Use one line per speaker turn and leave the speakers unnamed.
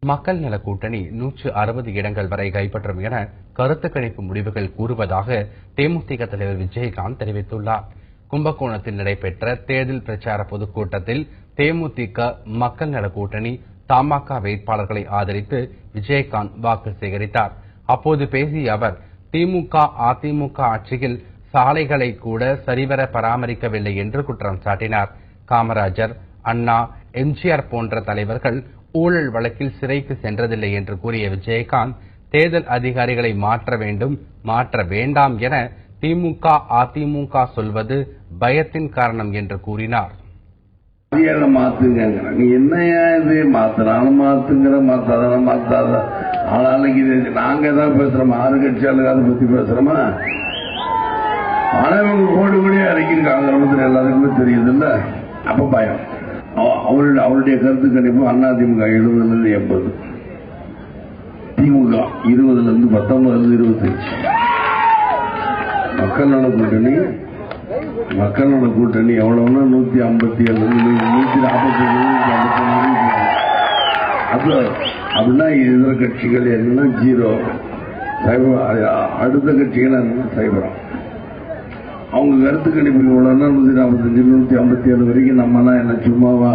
மக்கள் நல கூட்டணி 160 இடங்கள் வரை கைப்பற்றும் என கருத்து கணிப்பு முடிவுகள் கூறுவதாக தேமுதிக தலைவர் விஜயகாந்த் தெரிவித்துள்ளார். கும்பகோணத்தில் நடைபெற்ற தேர்தல் பிரச்சார பொதுக்கூட்டத்தில் தேமுதிக மக்கள் நல கூட்டணி தமாக வேட்பாளர்களை ஆதரித்து விஜயகாந்த் வாக்கு சேகரித்தார். அப்போது பேசிய அவர், திமுக அதிமுக ஆட்சியில் சாலைகளை கூட சரிவர பராமரிக்கவில்லை என்று குற்றம் சாட்டினார். காமராஜர், அண்ணா, எம்ஜிஆர் போன்ற தலைவர்கள் ஊழல் வழக்கில் சிறைக்கு சென்றதில்லை என்று கூறிய விஜயகாந்த், தேர்தல் அதிகாரிகளை மாற்ற வேண்டும், மாற்ற வேண்டாம் என திமுக அதிமுக சொல்வது பயத்தின் காரணம் என்று கூறினார்.
மாத்துங்க, நீ என்னையா இது மாத்தினாலும் மாத்துங்கிற, மாத்தாத மாத்தாத ஆளாளுக்கு இது நாங்க ஏதாவது பேசுறோமா? ஆறு கட்சியாளர் அதை பத்தி பேசுறோமா? ஆனா கோடி கோடியா இறக்கிருக்காங்க, எல்லாருக்குமே தெரியுது இல்ல. அப்ப பயம். அவருடைய கருத்து கணிப்பு அதிமுக 70-80, திமுக 20-19-25. மக்கள் நல கூட்டணி எவ்வளவுன்னா 157-147 அப்படின்னா இதர கட்சிகள் என்ன 0, அடுத்த கட்சிகள் என்ன சைபரம். அவங்க கருத்து கணிப்பு எவ்வளவுன்னா 145-157 வரைக்கும் நம்மனா என்ன சும்மாவா?